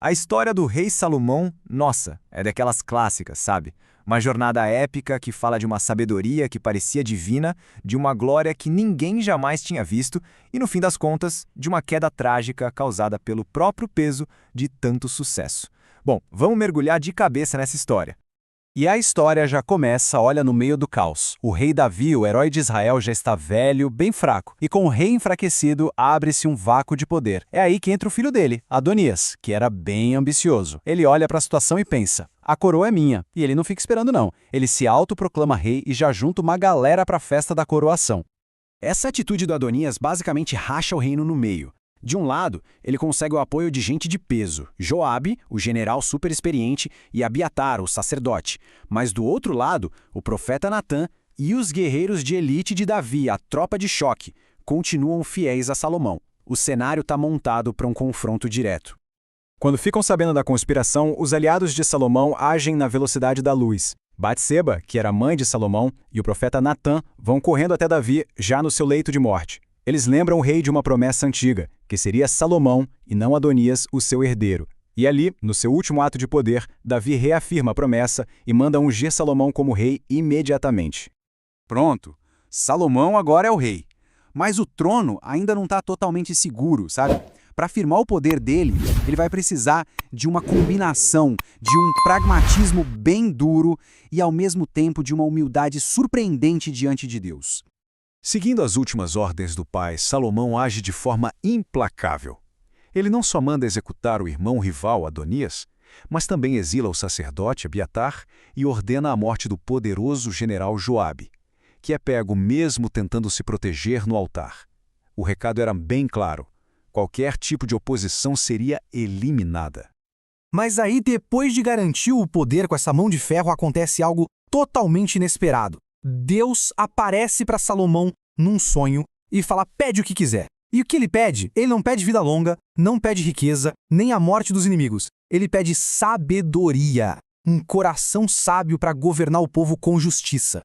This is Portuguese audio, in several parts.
A história do rei Salomão, nossa, é daquelas clássicas, sabe? Uma jornada épica que fala de uma sabedoria que parecia divina, de uma glória que ninguém jamais tinha visto e, no fim das contas, de uma queda trágica causada pelo próprio peso de tanto sucesso. Bom, vamos mergulhar de cabeça nessa história. E a história já começa, olha, no meio do caos. O rei Davi, o herói de Israel, já está velho, bem fraco. E com o rei enfraquecido, abre-se um vácuo de poder. É aí que entra o filho dele, Adonias, que era bem ambicioso. Ele olha para a situação e pensa, a coroa é minha. E ele não fica esperando não. Ele se autoproclama rei e já junta uma galera para a festa da coroação. Essa atitude do Adonias basicamente racha o reino no meio. De um lado, ele consegue o apoio de gente de peso, Joabe, o general super experiente, e Abiatar, o sacerdote. Mas do outro lado, o profeta Natã e os guerreiros de elite de Davi, a tropa de choque, continuam fiéis a Salomão. O cenário está montado para um confronto direto. Quando ficam sabendo da conspiração, os aliados de Salomão agem na velocidade da luz. Batseba, que era mãe de Salomão, e o profeta Natã vão correndo até Davi, já no seu leito de morte. Eles lembram o rei de uma promessa antiga, que seria Salomão e não Adonias, o seu herdeiro. E ali, no seu último ato de poder, Davi reafirma a promessa e manda ungir Salomão como rei imediatamente. Pronto, Salomão agora é o rei. Mas o trono ainda não está totalmente seguro, sabe? Para afirmar o poder dele, ele vai precisar de uma combinação de um pragmatismo bem duro e, ao mesmo tempo, de uma humildade surpreendente diante de Deus. Seguindo as últimas ordens do pai, Salomão age de forma implacável. Ele não só manda executar o irmão rival Adonias, mas também exila o sacerdote Abiatar e ordena a morte do poderoso general Joabe, que é pego mesmo tentando se proteger no altar. O recado era bem claro: qualquer tipo de oposição seria eliminada. Mas aí, depois de garantir o poder com essa mão de ferro, acontece algo totalmente inesperado. Deus aparece para Salomão num sonho e fala: pede o que quiser. E o que ele pede? Ele não pede vida longa, não pede riqueza, nem a morte dos inimigos. Ele pede sabedoria, um coração sábio para governar o povo com justiça.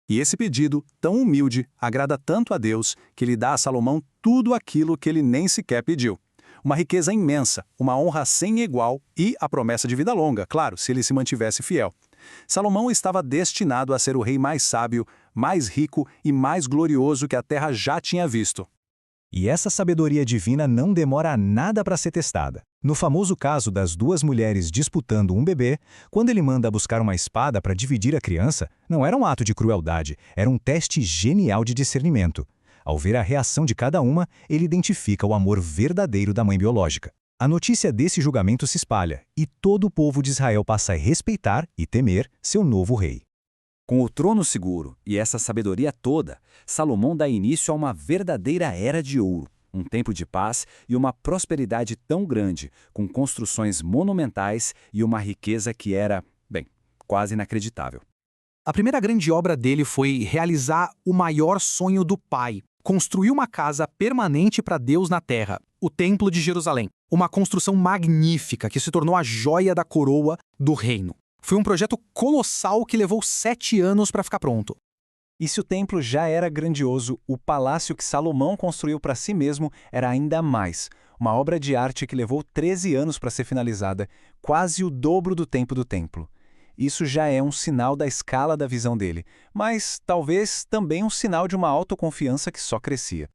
E esse pedido, tão humilde, agrada tanto a Deus que ele dá a Salomão tudo aquilo que ele nem sequer pediu. Uma riqueza imensa, uma honra sem igual e a promessa de vida longa, claro, se ele se mantivesse fiel. Salomão estava destinado a ser o rei mais sábio, mais rico e mais glorioso que a terra já tinha visto. E essa sabedoria divina não demora nada para ser testada. No famoso caso das duas mulheres disputando um bebê, quando ele manda buscar uma espada para dividir a criança, não era um ato de crueldade, era um teste genial de discernimento. Ao ver a reação de cada uma, ele identifica o amor verdadeiro da mãe biológica. A notícia desse julgamento se espalha, e todo o povo de Israel passa a respeitar e temer seu novo rei. Com o trono seguro e essa sabedoria toda, Salomão dá início a uma verdadeira era de ouro, um tempo de paz e uma prosperidade tão grande, com construções monumentais e uma riqueza que era, bem, quase inacreditável. A primeira grande obra dele foi realizar o maior sonho do pai: construir uma casa permanente para Deus na terra, o Templo de Jerusalém. Uma construção magnífica que se tornou a joia da coroa do reino. Foi um projeto colossal que levou 7 anos para ficar pronto. E se o templo já era grandioso, o palácio que Salomão construiu para si mesmo era ainda mais. Uma obra de arte que levou 13 anos para ser finalizada, quase o dobro do tempo do templo. Isso já é um sinal da escala da visão dele, mas talvez também um sinal de uma autoconfiança que só crescia.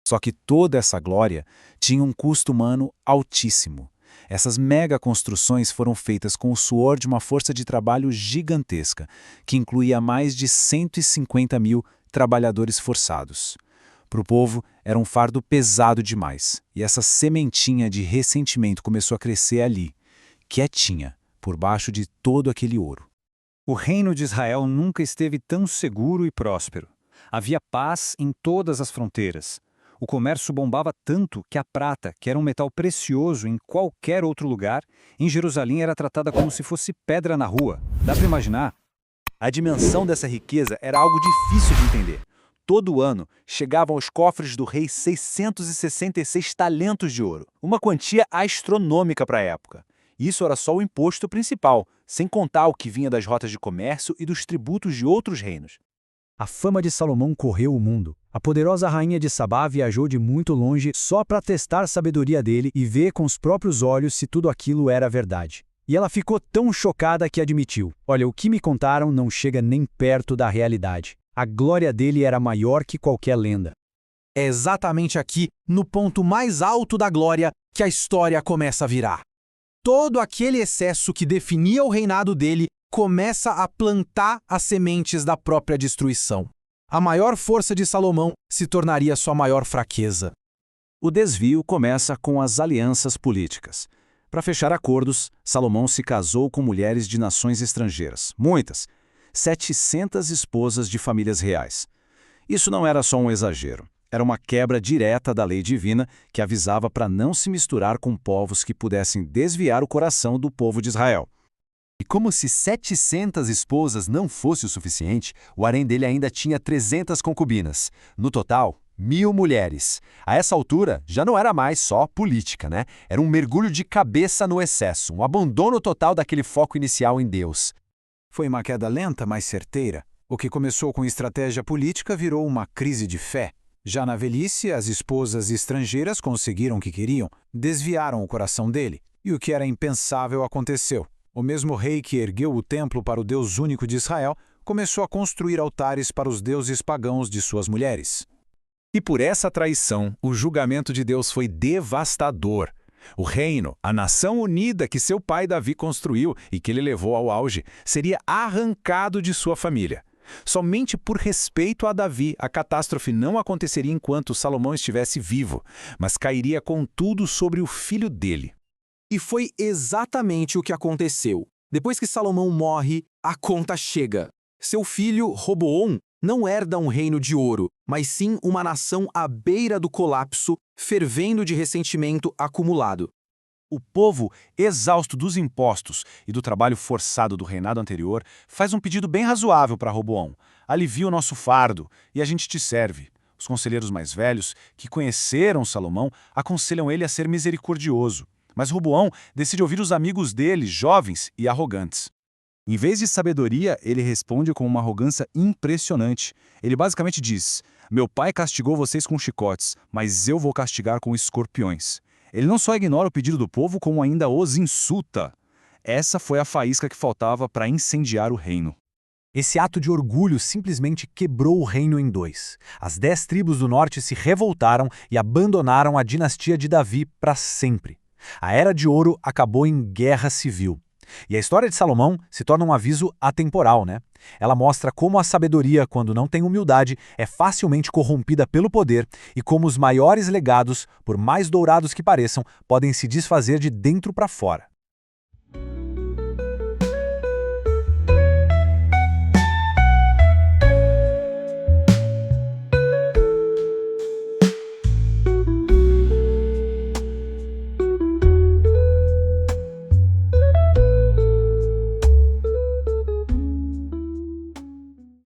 Só que toda essa glória tinha um custo humano altíssimo. Essas mega construções foram feitas com o suor de uma força de trabalho gigantesca, que incluía mais de 150 mil trabalhadores forçados. Para o povo, era um fardo pesado demais, e essa sementinha de ressentimento começou a crescer ali, quietinha, por baixo de todo aquele ouro. O reino de Israel nunca esteve tão seguro e próspero. Havia paz em todas as fronteiras. O comércio bombava tanto que a prata, que era um metal precioso em qualquer outro lugar, em Jerusalém era tratada como se fosse pedra na rua. Dá para imaginar? A dimensão dessa riqueza era algo difícil de entender. Todo ano, chegavam aos cofres do rei 666 talentos de ouro, uma quantia astronômica para a época. Isso era só o imposto principal, sem contar o que vinha das rotas de comércio e dos tributos de outros reinos. A fama de Salomão correu o mundo. A poderosa rainha de Sabá viajou de muito longe só para testar a sabedoria dele e ver com os próprios olhos se tudo aquilo era verdade. E ela ficou tão chocada que admitiu: olha, o que me contaram não chega nem perto da realidade. A glória dele era maior que qualquer lenda. É exatamente aqui, no ponto mais alto da glória, que a história começa a virar. Todo aquele excesso que definia o reinado dele começa a plantar as sementes da própria destruição. A maior força de Salomão se tornaria sua maior fraqueza. O desvio começa com as alianças políticas. Para fechar acordos, Salomão se casou com mulheres de nações estrangeiras, muitas, 700 esposas de famílias reais. Isso não era só um exagero. Era uma quebra direta da lei divina que avisava para não se misturar com povos que pudessem desviar o coração do povo de Israel. E como se 700 esposas não fosse o suficiente, o harém dele ainda tinha 300 concubinas. No total, 1000 mulheres. A essa altura, já não era mais só política, né? Era um mergulho de cabeça no excesso, um abandono total daquele foco inicial em Deus. Foi uma queda lenta, mas certeira. O que começou com estratégia política virou uma crise de fé. Já na velhice, as esposas estrangeiras conseguiram o que queriam, desviaram o coração dele. E o que era impensável aconteceu. O mesmo rei que ergueu o templo para o Deus único de Israel começou a construir altares para os deuses pagãos de suas mulheres. E por essa traição, o julgamento de Deus foi devastador. O reino, a nação unida que seu pai Davi construiu e que ele levou ao auge, seria arrancado de sua família. Somente por respeito a Davi, a catástrofe não aconteceria enquanto Salomão estivesse vivo, mas cairia contudo sobre o filho dele. E foi exatamente o que aconteceu. Depois que Salomão morre, a conta chega. Seu filho, Roboão, não herda um reino de ouro, mas sim uma nação à beira do colapso, fervendo de ressentimento acumulado. O povo, exausto dos impostos e do trabalho forçado do reinado anterior, faz um pedido bem razoável para Roboão. Alivia o nosso fardo e a gente te serve. Os conselheiros mais velhos, que conheceram Salomão, aconselham ele a ser misericordioso. Mas Roboão decide ouvir os amigos dele, jovens e arrogantes. Em vez de sabedoria, ele responde com uma arrogância impressionante. Ele basicamente diz: meu pai castigou vocês com chicotes, mas eu vou castigar com escorpiões. Ele não só ignora o pedido do povo, como ainda os insulta. Essa foi a faísca que faltava para incendiar o reino. Esse ato de orgulho simplesmente quebrou o reino em dois. As 10 tribos do norte se revoltaram e abandonaram a dinastia de Davi para sempre. A Era de Ouro acabou em guerra civil. E a história de Salomão se torna um aviso atemporal, né? Ela mostra como a sabedoria, quando não tem humildade, é facilmente corrompida pelo poder e como os maiores legados, por mais dourados que pareçam, podem se desfazer de dentro para fora.